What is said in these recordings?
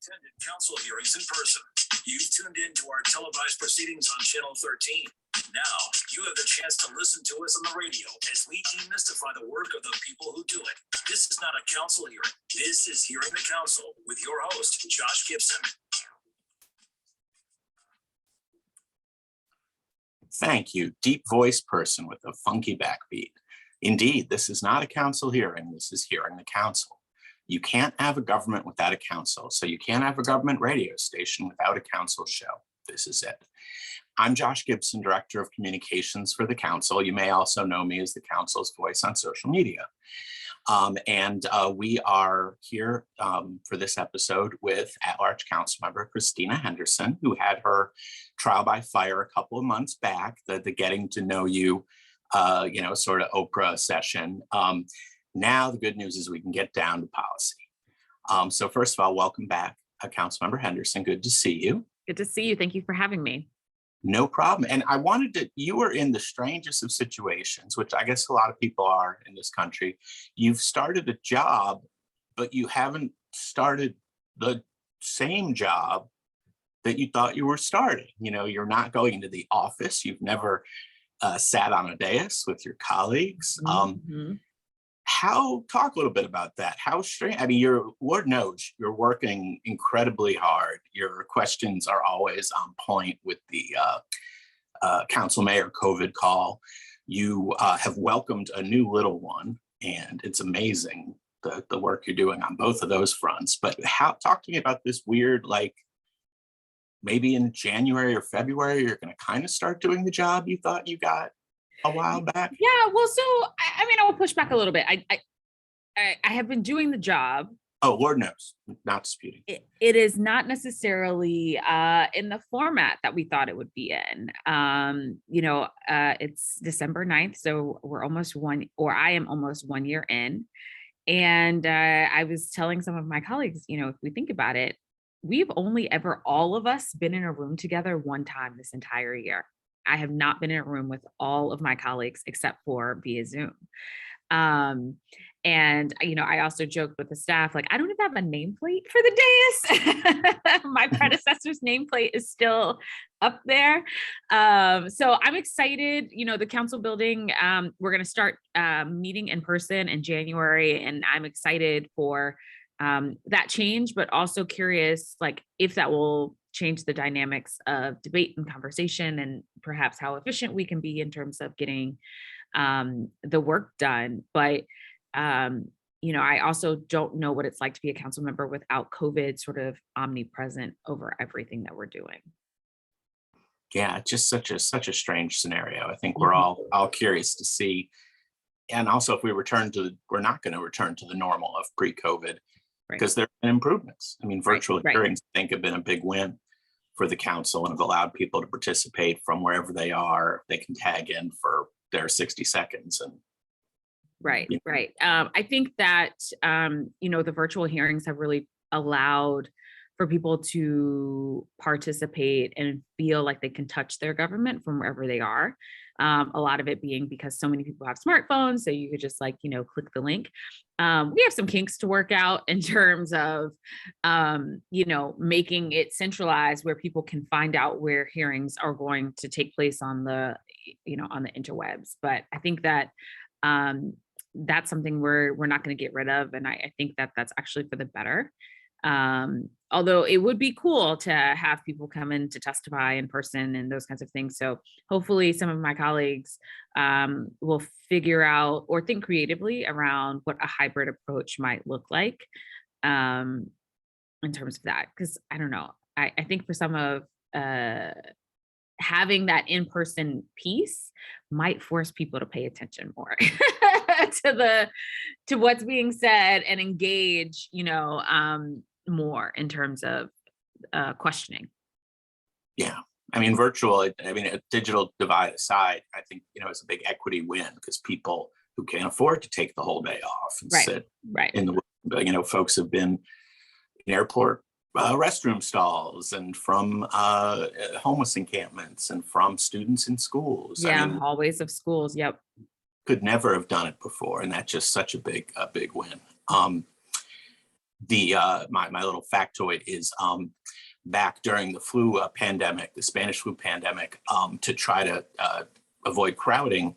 attended council hearings in person. You've tuned in to our televised proceedings on Channel 13. Now, you have the chance to listen to us on the radio as we demystify the work of the people who do it. This is not a council hearing. This is Hearing the Council with your host, Josh Gibson. Thank you, deep voice person with a funky backbeat. Indeed, this is not a council hearing, this is Hearing the Council. You can't have a government without a council, so you can't have a government radio station without a council show. This is it. I'm Josh Gibson, Director of Communications for the Council. You may also know me as the Council's voice on social media. We are here for this episode with at-large Councilmember Christina Henderson, who had her trial by fire a couple of months back, the getting to know you, sort of Oprah session. Now the good news is we can get down to policy. So first of all, welcome back, Councilmember Henderson. Good to see you. Good to see you. Thank you for having me. No problem. And I wanted to, you were in the strangest of situations, which I guess a lot of people are in this country. You've started a job, but you haven't started the same job that you thought you were starting. You know, you're not going into the office. You've never sat on a dais with your colleagues. Talk a little bit about that. How strange. I mean, Lord knows you're working incredibly hard. Your questions are always on point with the council mayor COVID call. You have welcomed a new little one, and it's amazing the work you're doing on both of those fronts. But talk to me about this weird, like maybe in January or February, you're going to kind of start doing the job you thought you got a while back? Yeah, well, so I mean, I will push back a little bit. I have been doing the job. Oh, Lord knows, not disputing. It is not necessarily in the format that we thought it would be in. It's December 9th, so I am almost 1 year in. And I was telling some of my colleagues, if we think about it, we've only ever, all of us, been in a room together one time this entire year. I have not been in a room with all of my colleagues except for via Zoom. I also joked with the staff, like, I don't even have a nameplate for the dais. My predecessor's nameplate is still up there. So I'm excited, the council building, we're going to start meeting in person in January, and I'm excited for that change, but also curious, like, if that will change the dynamics of debate and conversation, and perhaps how efficient we can be in terms of getting the work done. But I also don't know what it's like to be a council member without COVID sort of omnipresent over everything that we're doing. Yeah, just such a strange scenario. I think we're all curious to see. And also, if we're not going to return to the normal of pre-COVID, because there have been improvements. I mean, virtual hearings, I think, have been a big win for the council and have allowed people to participate from wherever they are. They can tag in for their 60 seconds. And Right. I think that, the virtual hearings have really allowed for people to participate and feel like they can touch their government from wherever they are. A lot of it being because so many people have smartphones, so you could just click the link. We have some kinks to work out in terms of, making it centralized where people can find out where hearings are going to take place on the interwebs. But I think that that's something we're not going to get rid of. And I think that that's actually for the better. Although it would be cool to have people come in to testify in person and those kinds of things. So hopefully some of my colleagues will figure out or think creatively around what a hybrid approach might look like in terms of that. Because I don't know, I think for some of having that in-person piece might force people to pay attention more to what's being said and engage, more in terms of questioning. Yeah, I mean, a digital divide aside, I think, it's a big equity win because people who can't afford to take the whole day off and sit in the, folks have been in airport restroom stalls and from homeless encampments and from students in schools. Yeah, hallways of schools. Yep. Could never have done it before, and that's just such a big win. my little factoid is back during the flu pandemic, the Spanish flu pandemic, to try to avoid crowding,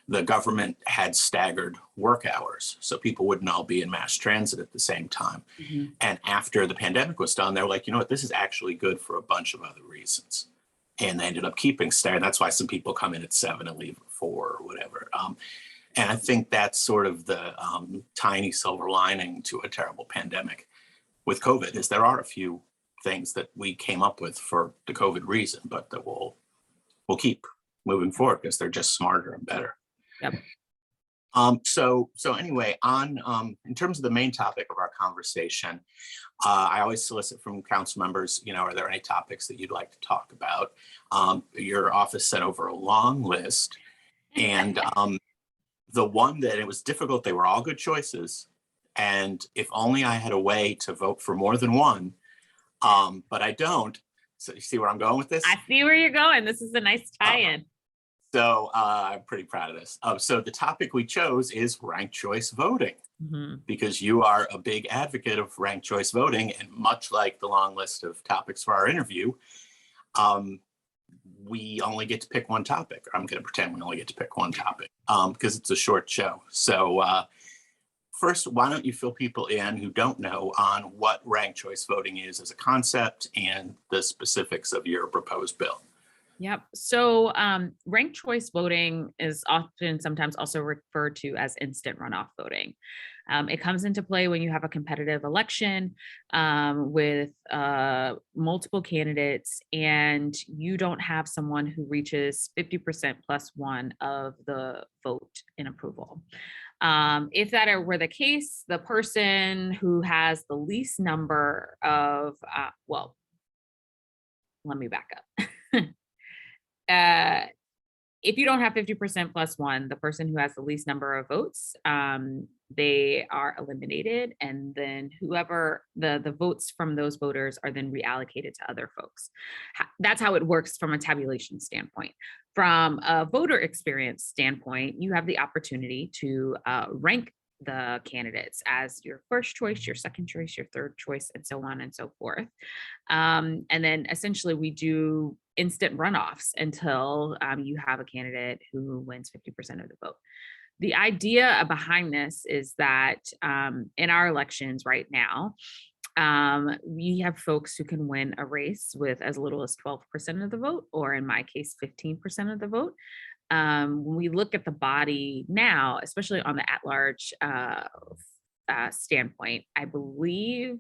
the government had staggered work hours. So people wouldn't all be in mass transit at the same time. Mhm. And after the pandemic was done, they were like, you know what, this is actually good for a bunch of other reasons. And they ended up keeping staggered. That's why some people come in at 7 and leave at 4 or whatever. And I think that's sort of the tiny silver lining to a terrible pandemic with COVID, is there are a few things that we came up with for the COVID reason, but that we'll keep moving forward because they're just smarter and better. Yep. So anyway, in terms of the main topic of our conversation, I always solicit from council members, are there any topics that you'd like to talk about? Your office sent over a long list, and the one that it was difficult, they were all good choices. And if only I had a way to vote for more than one, but I don't. So you see where I'm going with this? I see where you're going. This is a nice tie-in. So I'm pretty proud of this. So the topic we chose is ranked choice voting, because you are a big advocate of ranked choice voting. And much like the long list of topics for our interview, we only get to pick one topic. I'm going to pretend we only get to pick one topic because it's a short show. So first, why don't you fill people in who don't know on what ranked choice voting is as a concept and the specifics of your proposed bill? Yep. So ranked choice voting is often sometimes also referred to as instant runoff voting. It comes into play when you have a competitive election with multiple candidates and you don't have someone who reaches 50% plus one of the vote in approval. If that were the case, the person who has the least number of, let me back up. If you don't have 50% plus one, the person who has the least number of votes, they are eliminated. And then whoever the votes from those voters are then reallocated to other folks. That's how it works from a tabulation standpoint. From a voter experience standpoint, you have the opportunity to rank the candidates as your first choice, your second choice, your third choice, and so on and so forth. And then essentially we do instant runoffs until you have a candidate who wins 50% of the vote. The idea behind this is that in our elections right now, we have folks who can win a race with as little as 12% of the vote, or in my case, 15% of the vote. When we look at the body now, especially on the at-large standpoint, I believe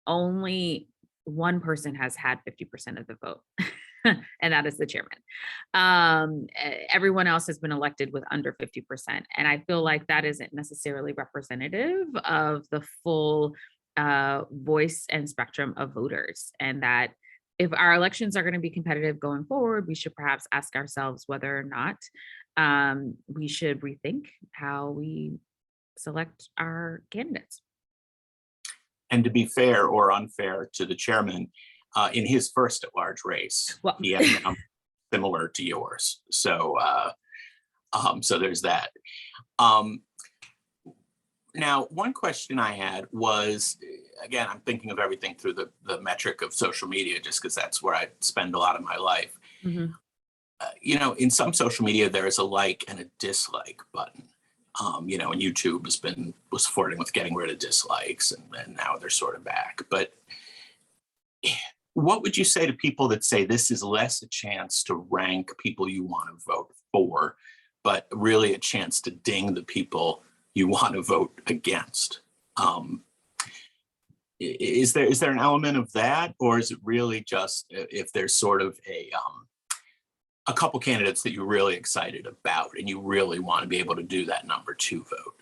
only one person has had 50% of the vote, and that is the chairman. Everyone else has been elected with under 50%. And I feel like that isn't necessarily representative of the full voice and spectrum of voters, and that if our elections are going to be competitive going forward, we should perhaps ask ourselves whether or not we should rethink how we select our candidates. And to be fair or unfair to the chairman, in his first at-large race, he had a number similar to yours. So, so there's that. Now, one question I had was, again, I'm thinking of everything through the metric of social media, just because that's where I spend a lot of my life. Mm-hmm. In some social media, there is a like and a dislike button. And YouTube was flirting with getting rid of dislikes, and now they're sort of back. But what would you say to people that say this is less a chance to rank people you want to vote for, but really a chance to ding the people you want to vote against? Is there an element of that, or is it really just if there's sort of a couple candidates that you're really excited about and you really want to be able to do that number 2 vote?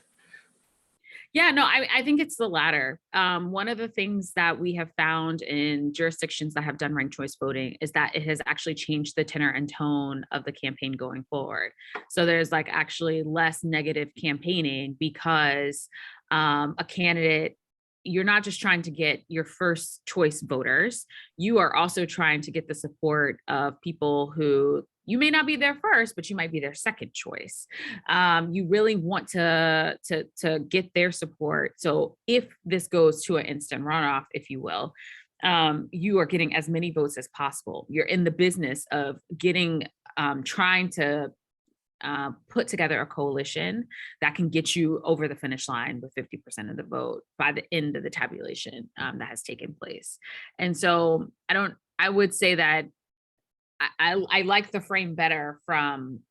Yeah, no, I think it's the latter. One of the things that we have found in jurisdictions that have done ranked choice voting is that it has actually changed the tenor and tone of the campaign going forward. So there's actually less negative campaigning because a candidate, you're not just trying to get your first choice voters, you are also trying to get the support of people who You may not be their first, but you might be their second choice. You really want to get their support. So if this goes to an instant runoff, if you will, you are getting as many votes as possible. You're in the business of trying to put together a coalition that can get you over the finish line with 50% of the vote by the end of the tabulation that has taken place. And so I would say that I like the frame better from,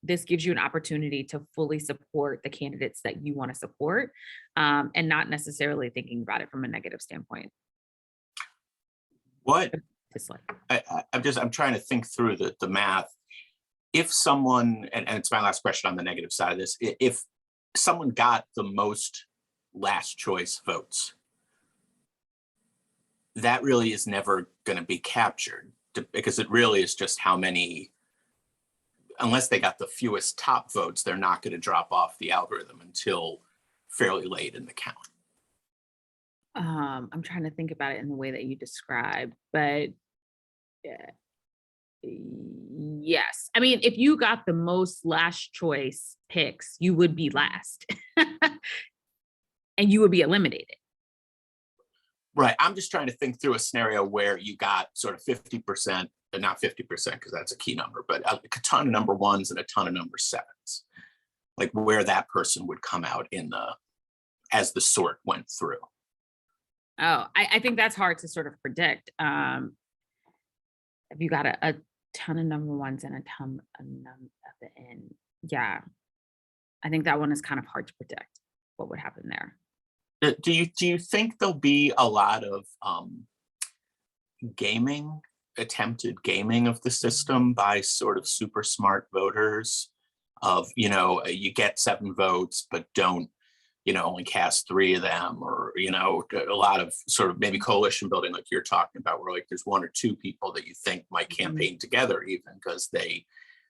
this gives you an opportunity to fully support the candidates that you want to support, and not necessarily thinking about it from a negative standpoint. What Dislike. I'm trying to think through the math. If someone, and it's my last question on the negative side of this, if someone got the most last choice votes, that really is never going to be captured, because it really is just how many, unless they got the fewest top votes, they're not going to drop off the algorithm until fairly late in the count. I'm trying to think about it in the way that you described, but yes. I mean, if you got the most last choice picks, you would be last and you would be eliminated. Right. I'm just trying to think through a scenario where you got sort of 50%, but not 50%, because that's a key number, but a ton of number ones and a ton of number sevens, like where that person would come out as the sort went through. Oh, I think that's hard to sort of predict. If you got a ton of number ones and a ton of at the end, yeah, I think that one is kind of hard to predict what would happen there. Do you think there'll be a lot of attempted gaming of the system by sort of super smart voters of, you get 7 votes, but don't, only cast 3 of them, or, a lot of sort of maybe coalition building like you're talking about, where like there's 1 or 2 people that you think might campaign together even because they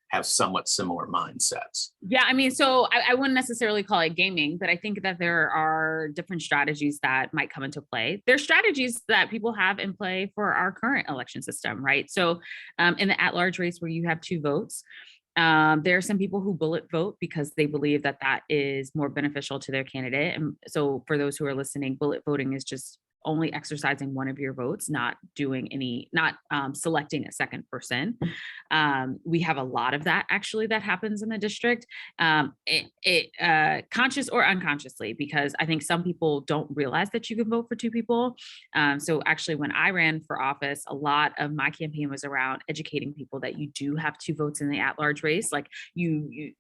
have somewhat similar mindsets. Yeah, I mean, so I wouldn't necessarily call it gaming, but I think that there are different strategies that might come into play. There's strategies that people have in play for our current election system, right? So in the at-large race where you have 2 votes, there are some people who bullet vote because they believe that that is more beneficial to their candidate. And so for those who are listening, bullet voting is just only exercising one of your votes, not selecting a second person. We have a lot of that actually that happens in the district, conscious or unconsciously, because I think some people don't realize that you can vote for 2 people. So actually when I ran for office, a lot of my campaign was around educating people that you do have 2 votes in the at-large race. Like you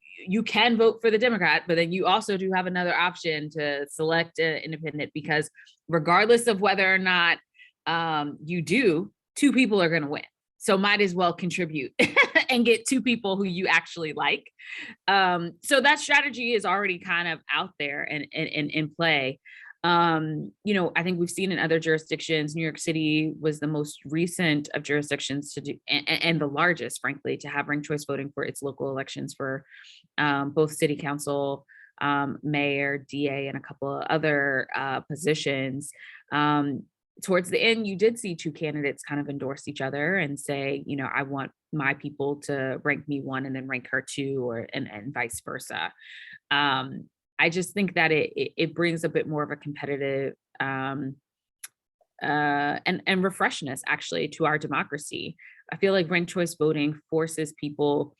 can vote for the Democrat, but then you also do have another option to select an independent, because regardless of whether or not you do, 2 people are going to win. So might as well contribute and get 2 people who you actually like. So that strategy is already kind of out there and in play. I think we've seen in other jurisdictions, New York City was the most recent of jurisdictions to do, and the largest, frankly, to have ranked choice voting for its local elections for both city council, mayor, DA, and a couple of other positions. Towards the end, you did see 2 candidates kind of endorse each other and say, I want my people to rank me 1 and then rank her 2, and vice versa. I just think that it brings a bit more of a competitive and refreshness actually to our democracy. I feel like ranked choice voting forces people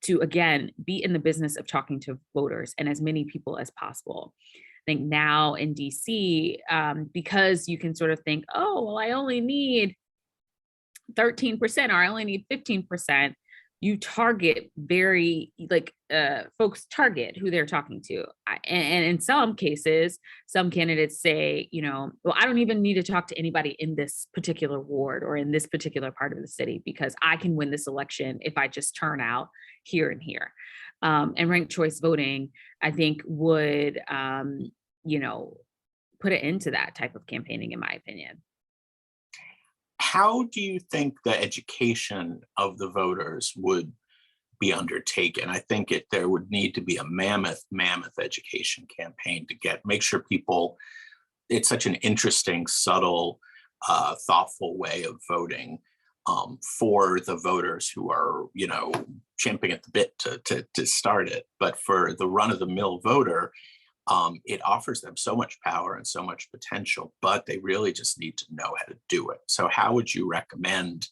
to, again, be in the business of talking to voters and as many people as possible. I think now in DC, because you can sort of think, oh, well, I only need 13% or I only need 15%. You target folks target who they're talking to. And in some cases, some candidates say, well, I don't even need to talk to anybody in this particular ward or in this particular part of the city, because I can win this election if I just turn out here and here. And ranked choice voting, I think, would, put an end to that type of campaigning, in my opinion. How do you think the education of the voters would be undertaken? I think there would need to be a mammoth education campaign to make sure people, it's such an interesting, subtle, thoughtful way of voting. for the voters who are, champing at the bit to start it. But for the run-of-the-mill voter, it offers them so much power and so much potential, but they really just need to know how to do it. So how would you recommend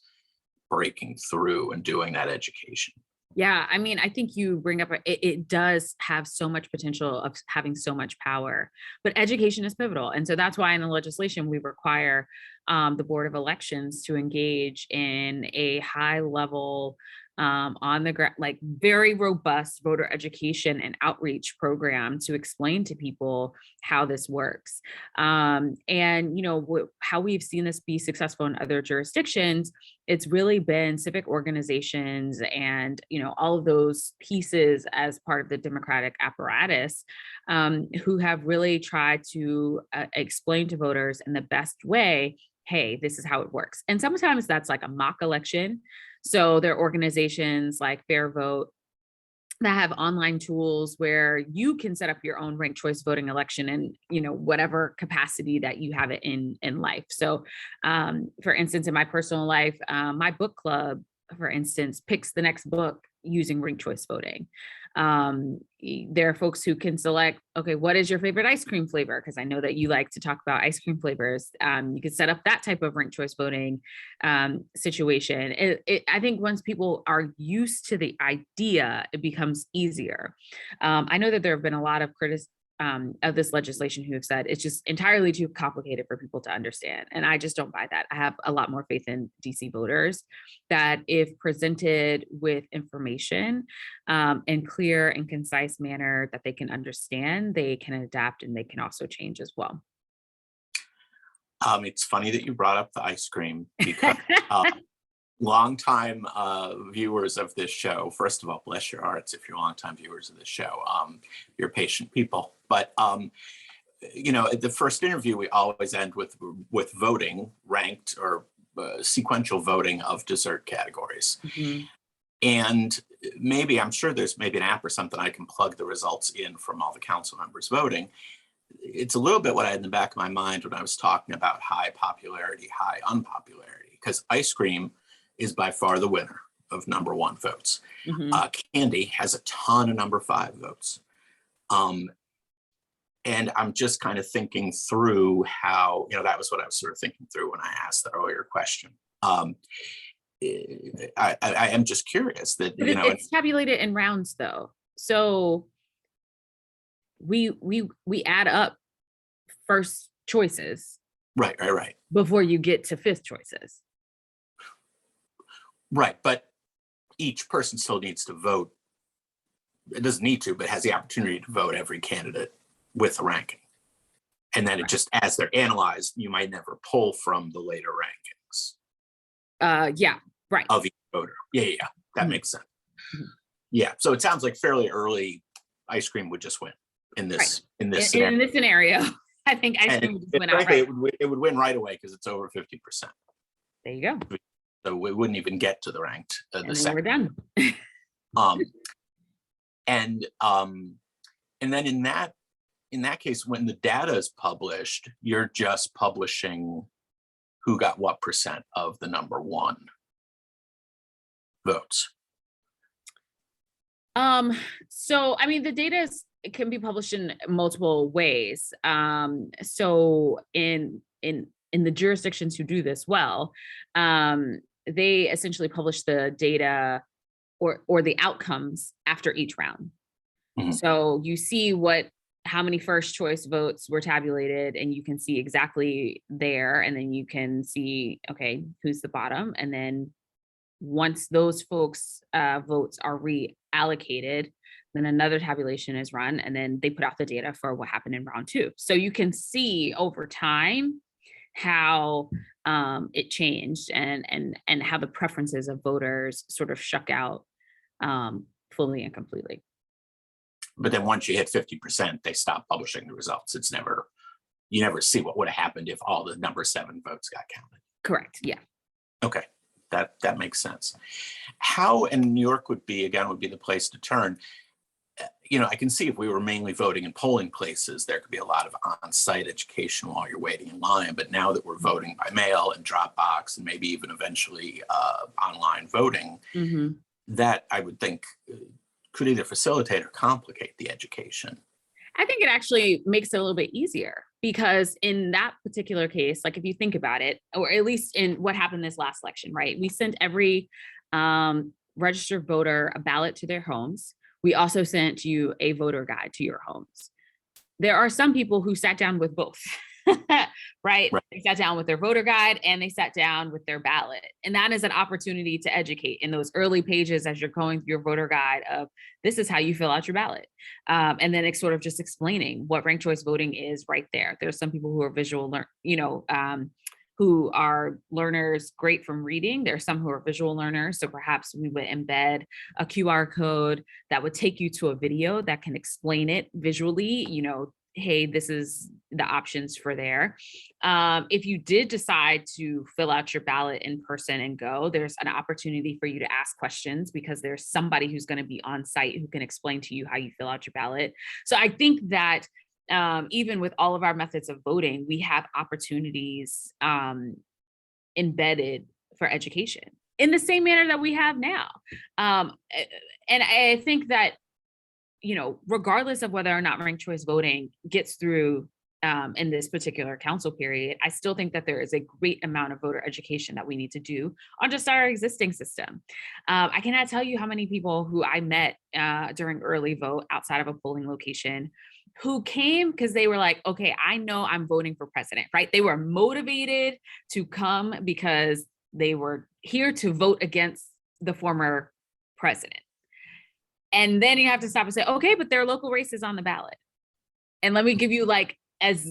breaking through and doing that education? Yeah, I mean, I think you bring up, it does have so much potential of having so much power, but education is pivotal. And so that's why in the legislation, we require the Board of Elections to engage in a high level, on the ground, like very robust voter education and outreach program to explain to people how this works. And, how we've seen this be successful in other jurisdictions, it's really been civic organizations and, all of those pieces as part of the democratic apparatus, who have really tried to explain to voters in the best way, hey, this is how it works. And sometimes that's like a mock election. So there are organizations like Fair Vote that have online tools where you can set up your own ranked choice voting election in, whatever capacity that you have it in life. So for instance, in my personal life, my book club, for instance, picks the next book using ranked choice voting. There are folks who can select, okay, what is your favorite ice cream flavor? Because I know that you like to talk about ice cream flavors. You could set up that type of ranked choice voting situation. I think once people are used to the idea, it becomes easier. I know that there have been a lot of criticism of this legislation who have said it's just entirely too complicated for people to understand. And I just don't buy that. I have a lot more faith in DC voters that if presented with information in clear and concise manner that they can understand, they can adapt and they can also change as well. It's funny that you brought up the ice cream because longtime viewers of this show, first of all, bless your hearts if you're longtime viewers of this show. You're patient people. But the first interview we always end with voting, ranked or sequential voting of dessert categories. Mm-hmm. And I'm sure there's maybe an app or something I can plug the results in from all the council members voting. It's a little bit what I had in the back of my mind when I was talking about high popularity, high unpopularity, because ice cream is by far the winner of number 1 votes. Mm-hmm. Candy has a ton of number 5 votes. And I'm just kind of thinking through how, that was what I was sort of thinking through when I asked the earlier question. I am just curious that, but it's tabulated in rounds though. So we add up first choices. Right. Before you get to fifth choices. Right, but each person still needs to vote. It doesn't need to, but has the opportunity to vote every candidate with a ranking. And then it just, as they're analyzed, you might never pull from the later rankings. Yeah, right. Of each voter. Yeah. That Mm-hmm. makes sense. Mm-hmm. Yeah, so it sounds like fairly early ice cream would just win in this scenario. In this scenario, I think ice cream would just win outright. It would win right away because it's over 50%. There you go. So we wouldn't even get to the ranked. And then we're done. And then in that case, when the data is published, you're just publishing who got what percent of the number 1 votes. So I mean, the data it can be published in multiple ways. So in the jurisdictions who do this well, they essentially publish the data or the outcomes after each round. Mm-hmm. So you see how many first choice votes were tabulated, and you can see exactly there, and then you can see, okay, who's the bottom. And then once those folks' votes are reallocated, then another tabulation is run, and then they put out the data for what happened in round 2. So you can see over time how it changed and how the preferences of voters sort of shook out fully and completely. But then once you hit 50%, they stop publishing the results. You never see what would have happened if all the number 7 votes got counted. Correct. Yeah. Okay. That makes sense. How, and New York would be the place to turn. I can see if we were mainly voting in polling places, there could be a lot of on-site education while you're waiting in line. But now that we're voting by mail and Dropbox and maybe even eventually online voting, Mhm. that I would think could either facilitate or complicate the education. I think it actually makes it a little bit easier because in that particular case, like if you think about it, or at least in what happened this last election, right? We sent every registered voter a ballot to their homes. We also sent you a voter guide to your homes. There are some people who sat down with both, right? They sat down with their voter guide and they sat down with their ballot. And that is an opportunity to educate in those early pages as you're going through your voter guide of this is how you fill out your ballot. And then it's sort of just explaining what ranked choice voting is right there. There's some people who are visual, who are learners great from reading. There's some who are visual learners. So perhaps we would embed a QR code that would take you to a video that can explain it visually, hey, this is the options for there. If you did decide to fill out your ballot in person and go, there's an opportunity for you to ask questions because there's somebody who's going to be on site who can explain to you how you fill out your ballot. So I think that even with all of our methods of voting, we have opportunities embedded for education in the same manner that we have now. And I think that, regardless of whether or not ranked choice voting gets through in this particular council period, I still think that there is a great amount of voter education that we need to do on just our existing system. I cannot tell you how many people who I met during early vote outside of a polling location who came because they were like, okay, I know I'm voting for president, right? They were motivated to come because they were here to vote against the former president. And then you have to stop and say, okay, but there are local races on the ballot. And let me give you as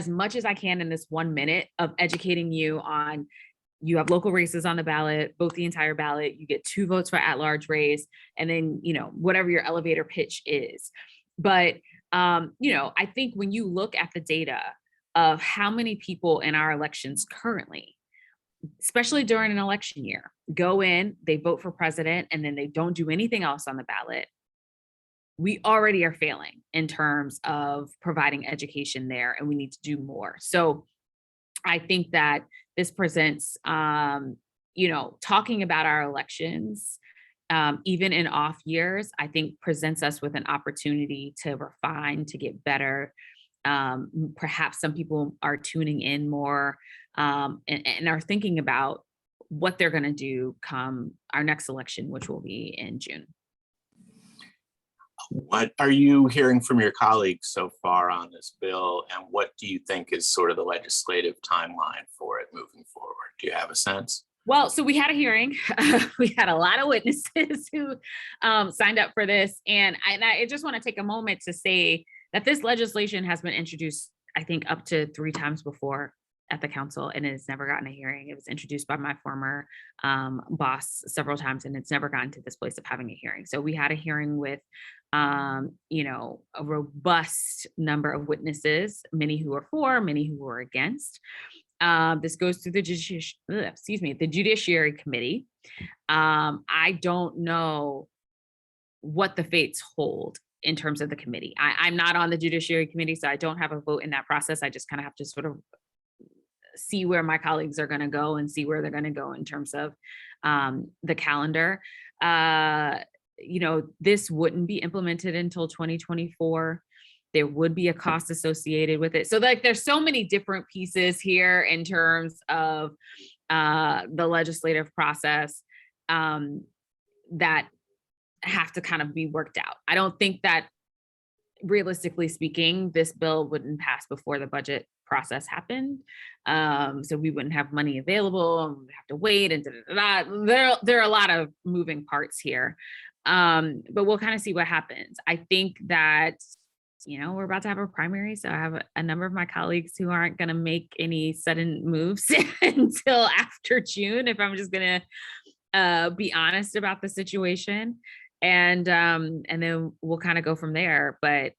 much as I can in this 1 minute of educating you on, you have local races on the ballot, vote the entire ballot, you get 2 votes for at-large race, and then, whatever your elevator pitch is. But, I think when you look at the data of how many people in our elections currently, especially during an election year, go in, they vote for president, and then they don't do anything else on the ballot, we already are failing in terms of providing education there, and we need to do more. So I think that this presents, talking about our elections, even in off years, I think presents us with an opportunity to refine, to get better. Perhaps some people are tuning in more and are thinking about what they're going to do come our next election, which will be in June. What are you hearing from your colleagues so far on this bill, and what do you think is sort of the legislative timeline for it moving forward? Do you have a sense? Well, so we had a hearing. We had a lot of witnesses who signed up for this. And I just want to take a moment to say that this legislation has been introduced, I think, up to 3 times before at the council, and it's never gotten a hearing. It was introduced by my former boss several times, and it's never gotten to this place of having a hearing. So we had a hearing with, a robust number of witnesses, many who are for, many who are against. This goes through the Judiciary Committee. I don't know what the fates hold in terms of the committee. I'm not on the Judiciary Committee, so I don't have a vote in that process. I just kind of have to sort of see where my colleagues are going to go and see where they're going to go in terms of the calendar. This wouldn't be implemented until 2024. There would be a cost associated with it. So there's so many different pieces here in terms of the legislative process that have to kind of be worked out. I don't think that, realistically speaking, this bill wouldn't pass before the budget process happened. So we wouldn't have money available and we'd have to wait and there are a lot of moving parts here. But we'll kind of see what happens. I think that, we're about to have a primary. So I have a number of my colleagues who aren't going to make any sudden moves until after June, if I'm just going to be honest about the situation. And then we'll kind of go from there. But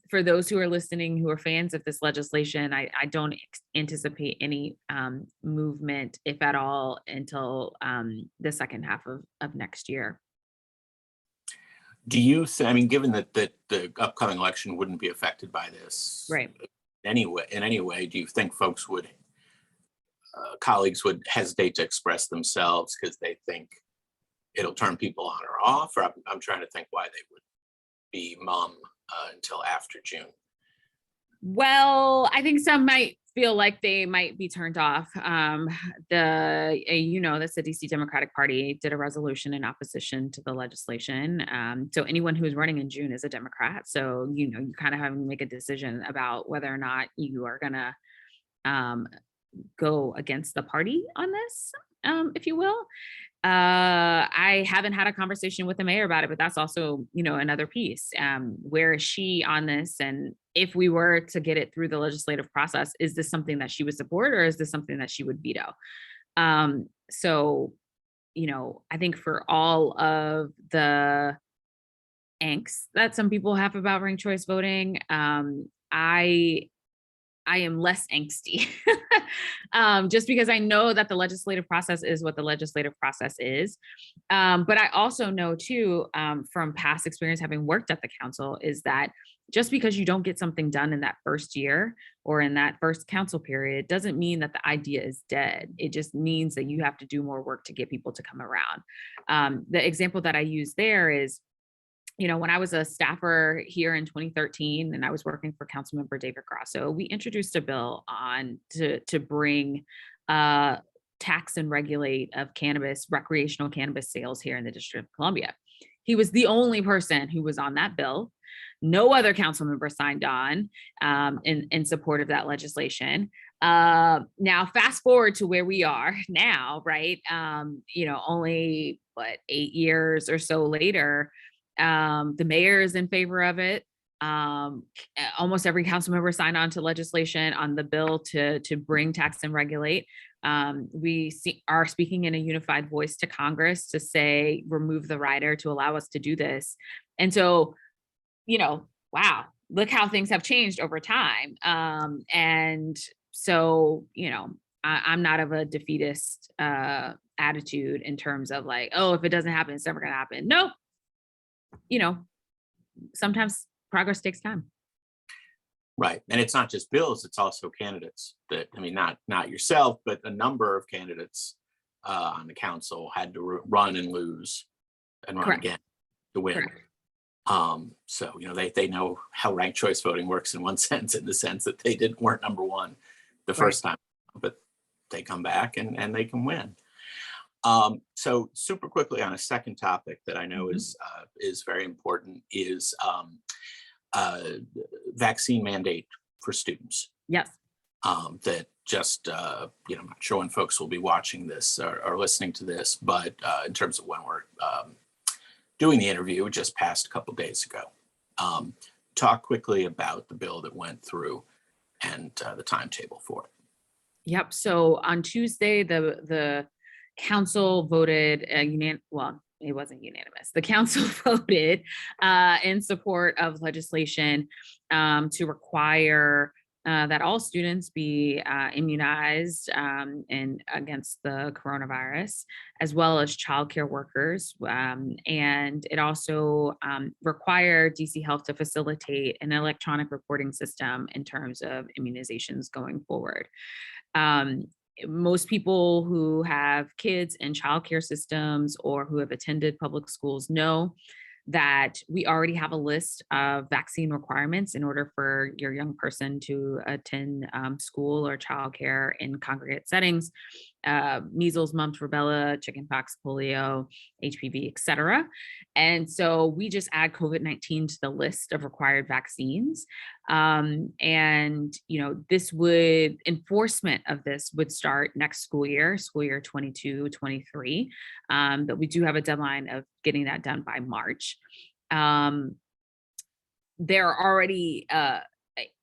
for those who are listening, who are fans of this legislation, I don't anticipate any movement, if at all, until the second half of next year. Do you, I mean, given that the upcoming election wouldn't be affected by this, Right. in any way, do you think folks would, colleagues would hesitate to express themselves because they think it'll turn people on or off? Or I'm trying to think why they would be mum until after June. Well, I think some might feel like they might be turned off. That's the DC Democratic Party did a resolution in opposition to the legislation. So anyone who is running in June is a Democrat. So, you kind of have to make a decision about whether or not you are gonna go against the party on this, if you will. I haven't had a conversation with the mayor about it, but that's also, another piece. Where is she on this? And if we were to get it through the legislative process, is this something that she would support, or is this something that she would veto? So, I think for all of the angst that some people have about ranked choice voting, I am less angsty just because I know that the legislative process is what the legislative process is. But I also know too, from past experience, having worked at the council, is that just because you don't get something done in that first year or in that first council period doesn't mean that the idea is dead. It just means that you have to do more work to get people to come around. The example that I use there is, when I was a staffer here in 2013 and I was working for Councilmember David Grasso, we introduced a bill to bring tax and regulate of recreational cannabis sales here in the District of Columbia. He was the only person who was on that bill. No other council member signed on in support of that legislation. Now, fast forward to where we are now, right? Only 8 years or so later, the mayor is in favor of it. Almost every council member signed on to legislation on the bill to bring tax and regulate. We are speaking in a unified voice to Congress to say, remove the rider to allow us to do this. And so, wow, look how things have changed over time. And so, I'm not of a defeatist attitude in terms of like, oh, if it doesn't happen, it's never going to happen. Nope. Sometimes progress takes time. Right. And it's not just bills, it's also candidates that, not yourself, but a number of candidates on the council had to run and lose and run Correct. again to win. Correct. So, they know how ranked choice voting works in one sense, in the sense that they weren't number one the first time, but they come back and they can win. So super quickly on a second topic that I know is very important is vaccine mandate for students. Yes. That just, I'm not sure when folks will be watching this or listening to this, but in terms of when we're doing the interview, it just passed a couple days ago. Talk quickly about the bill that went through and the timetable for it. Yep. So on Tuesday, the council voted it wasn't unanimous. The council voted in support of legislation to require that all students be immunized against the coronavirus, as well as childcare workers. And it also required DC Health to facilitate an electronic reporting system in terms of immunizations going forward. Most people who have kids in childcare systems or who have attended public schools know that we already have a list of vaccine requirements in order for your young person to attend school or childcare in congregate settings. Measles, mumps, rubella, chickenpox, polio, HPV, et cetera. And so we just add COVID-19 to the list of required vaccines. Enforcement of this would start next school year 22-23. But we do have a deadline of getting that done by March. There are already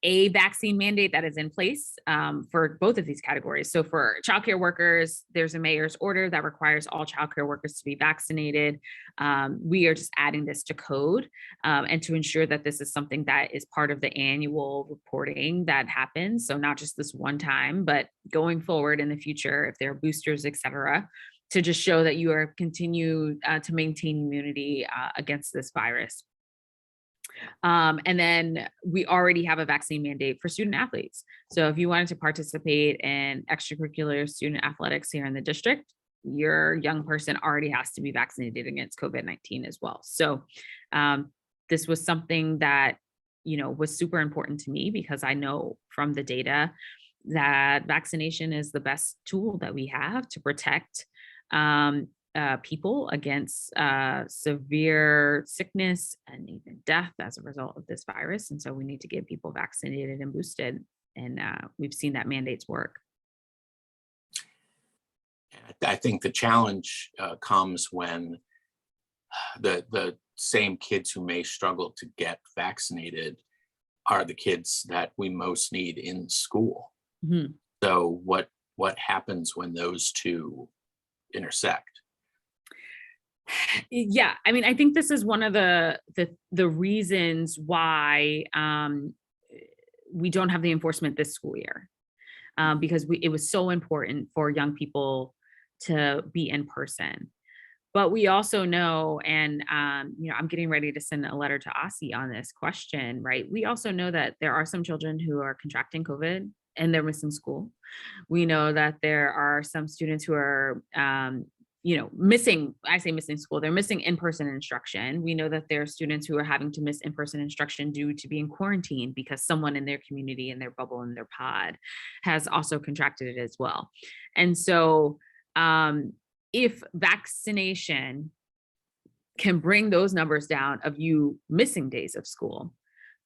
a vaccine mandate that is in place for both of these categories. So for childcare workers, there's a mayor's order that requires all childcare workers to be vaccinated. We are just adding this to code and to ensure that this is something that is part of the annual reporting that happens. So not just this one time, but going forward in the future, if there are boosters, et cetera, to just show that you are continue to maintain immunity against this virus. And then we already have a vaccine mandate for student athletes. So if you wanted to participate in extracurricular student athletics here in the district, your young person already has to be vaccinated against COVID-19 as well. So this was something that, you know, was super important to me because I know from the data that vaccination is the best tool that we have to protect people against severe sickness and even death as a result of this virus. And so we need to get people vaccinated and boosted. And we've seen that mandates work. I think the challenge comes when the same kids who may struggle to get vaccinated are the kids that we most need in school. Mm-hmm. So what happens when those two intersect? Yeah, I mean, I think this is one of the reasons why we don't have the enforcement this school year, because it was so important for young people to be in person. But we also know, and you know, I'm getting ready to send a letter to Aussie on this question, right? We also know that there are some children who are contracting COVID and they're missing school. We know that there are some students who are you know, missing school, they're missing in-person instruction. We know that there are students who are having to miss in-person instruction due to being quarantined because someone in their community, in their bubble, in their pod has also contracted it as well. And so if vaccination can bring those numbers down of you missing days of school,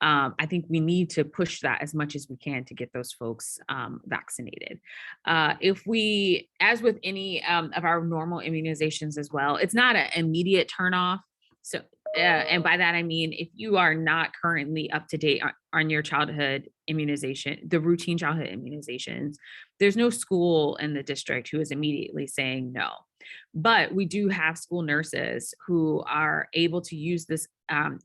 I think we need to push that as much as we can to get those folks vaccinated. If we, as with any of our normal immunizations as well, it's not an immediate turnoff. So, and by that I mean, if you are not currently up to date on your childhood immunization, the routine childhood immunizations, there's no school in the district who is immediately saying no. But we do have school nurses who are able to use this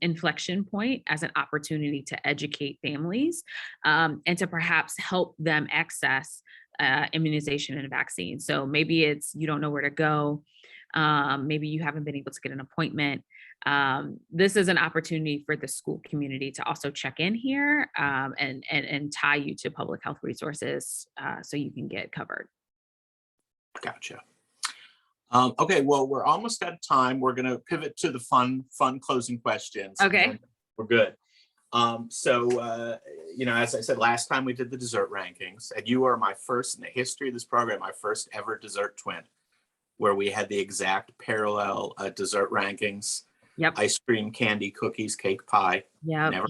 inflection point as an opportunity to educate families and to perhaps help them access immunization and vaccine. So maybe it's you don't know where to go. Maybe you haven't been able to get an appointment. This is an opportunity for the school community to also check in here and tie you to public health resources so you can get covered. Gotcha. Okay, well, we're almost out of time. We're going to pivot to the fun closing questions. Okay. We're good. You know, as I said, last time we did the dessert rankings, and you are my first in the history of this program, my first ever dessert twin, where we had the exact parallel dessert rankings. Yep. Ice cream, candy, cookies, cake, pie. Yep.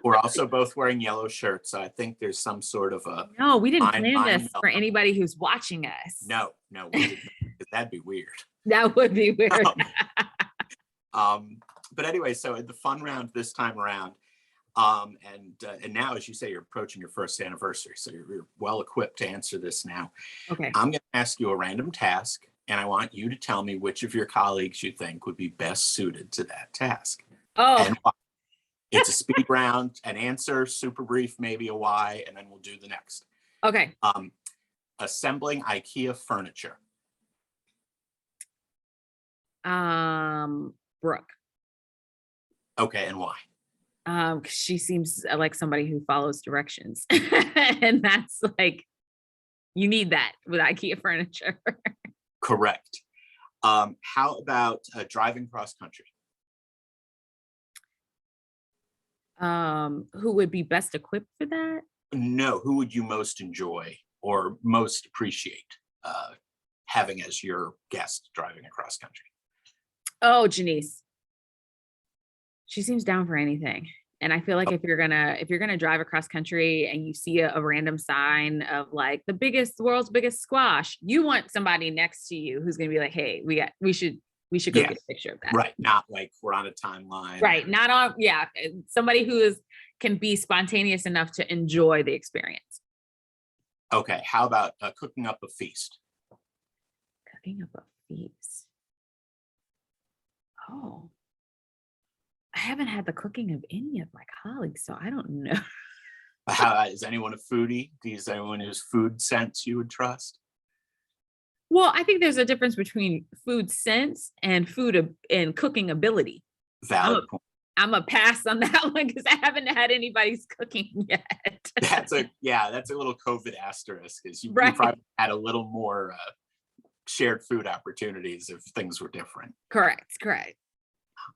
We're also both wearing yellow shirts, so I think there's some sort of a. No, we didn't plan this for anybody who's watching us. No, we didn't. That'd be weird. That would be weird. But anyway, so in the fun round this time around, and now, as you say, you're approaching your first anniversary, so you're well equipped to answer this now. Okay. I'm going to ask you a random task, and I want you to tell me which of your colleagues you think would be best suited to that task. Oh. And why. It's a speed round, an answer, super brief, maybe a why, and then we'll do the next. Okay. Assembling IKEA furniture. Brooke. Okay, and why? She seems like somebody who follows directions. And that's like, you need that with IKEA furniture. Correct. How about driving cross country? Who would be best equipped for that? No, who would you most enjoy or most appreciate having as your guest driving across country? Oh, Janice. She seems down for anything. And I feel like if you're gonna drive across country and you see a random sign of like the world's biggest squash, you want somebody next to you who's gonna be like, hey, we should go get a picture of that. Right. Not like we're on a timeline. Right. Not on, yeah. Somebody who can be spontaneous enough to enjoy the experience. Okay. How about cooking up a feast? Cooking up a feast. Oh, I haven't had the cooking of any of my colleagues, so I don't know. Is anyone a foodie? Is anyone whose food sense you would trust? Well, I think there's a difference between food sense and and cooking ability. Valid point. I'm a pass on that one because I haven't had anybody's cooking yet. That's a little COVID asterisk, because you Right. probably had a little more shared food opportunities if things were different. Correct.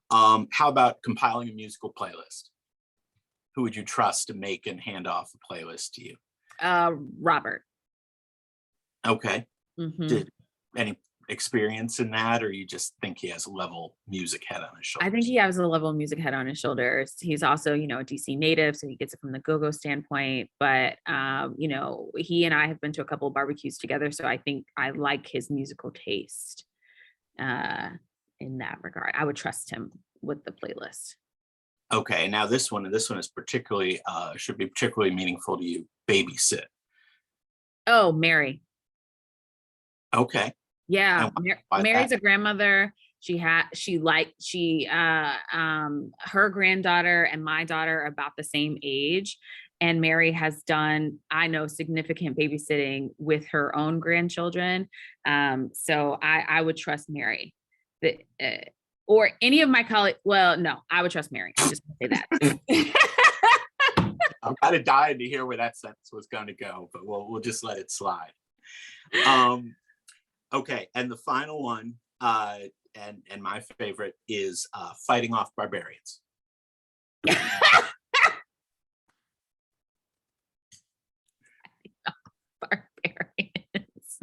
How about compiling a musical playlist? Who would you trust to make and hand off a playlist to you? Robert. Okay. Mhm. Did any experience in that, or you just think he has a level music head on his shoulders? I think he has a level music head on his shoulders. He's also, a DC native, so he gets it from the go-go standpoint. But he and I have been to a couple of barbecues together, so I think I like his musical taste. In that regard, I would trust him with the playlist. Okay, now this one is particularly should be particularly meaningful to you. Babysit. Oh, Mary. Okay. Yeah, why Mary's that? a grandmother. Her granddaughter and my daughter are about the same age, and Mary has done, I know, significant babysitting with her own grandchildren. So I would trust Mary. Or any of my colleagues. Well, no, I would trust Mary. I'm just gonna say that. I'm kind of dying to hear where that sentence was going to go, but we'll just let it slide. Okay, and the final one, and my favorite is fighting off barbarians. Barbarians.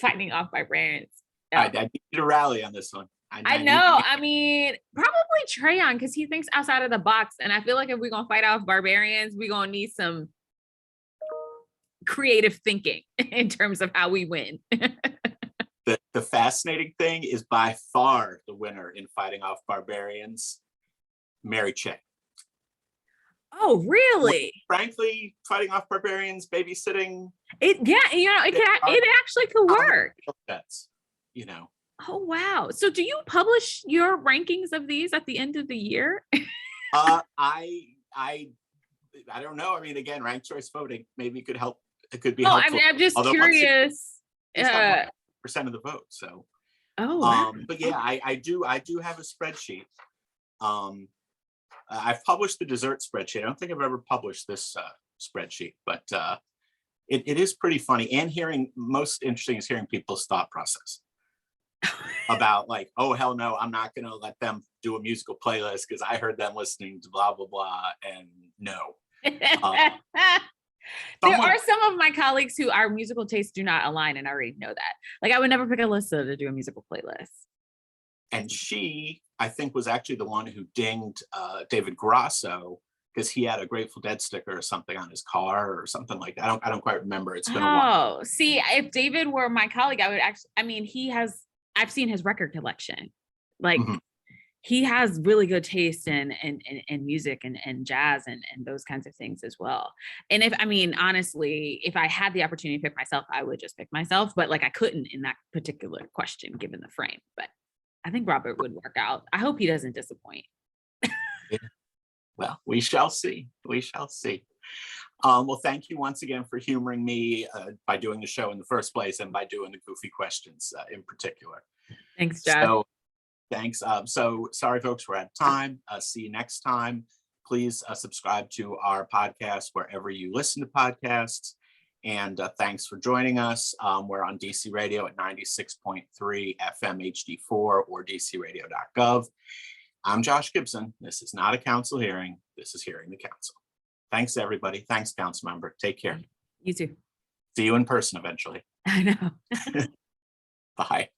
Fighting off barbarians. I need you to rally on this one. I know. I mean, probably Trayon, because he thinks outside of the box. And I feel like if we're going to fight off barbarians, we're going to need some creative thinking in terms of how we win. The fascinating thing is, by far the winner in fighting off barbarians, Mary Che. Oh, really? Frankly, fighting off barbarians, babysitting. It actually could work. That's, Oh, wow. So do you publish your rankings of these at the end of the year? I don't know. I mean, again, ranked choice voting maybe could help. It could be helpful. I'm just curious. Percent of the vote. So, wow. But yeah, I do have a spreadsheet. I've published the dessert spreadsheet. I don't think I've ever published this spreadsheet, but it is pretty funny. And most interesting is hearing people's thought process about, like, oh, hell no, I'm not going to let them do a musical playlist because I heard them listening to blah, blah, blah. And no. There are some of my colleagues who our musical tastes do not align, and I already know that. Like, I would never pick Alyssa to do a musical playlist. And she, I think, was actually the one who dinged David Grasso because he had a Grateful Dead sticker or something on his car or something like that. I don't quite remember. It's been a while. Oh, see, if David were my colleague, I would actually. I mean, I've seen his record collection. Like, he has really good taste in music and jazz and those kinds of things as well. And honestly, if I had the opportunity to pick myself, I would just pick myself. But like, I couldn't in that particular question, given the frame. But I think Robert would work out. I hope he doesn't disappoint. Yeah. Well, we shall see. We shall see. Well, thank you once again for humoring me by doing the show in the first place and by doing the goofy questions in particular. Thanks, Josh. So, thanks. So sorry, folks, we're out of time. See you next time. Please subscribe to our podcast wherever you listen to podcasts. And thanks for joining us. We're on DC Radio at 96.3 FM HD4 or dcradio.gov. I'm Josh Gibson. This is not a council hearing. This is Hearing the Council. Thanks, everybody. Thanks, Councilmember. Take care. You too. See you in person eventually. I know. Bye.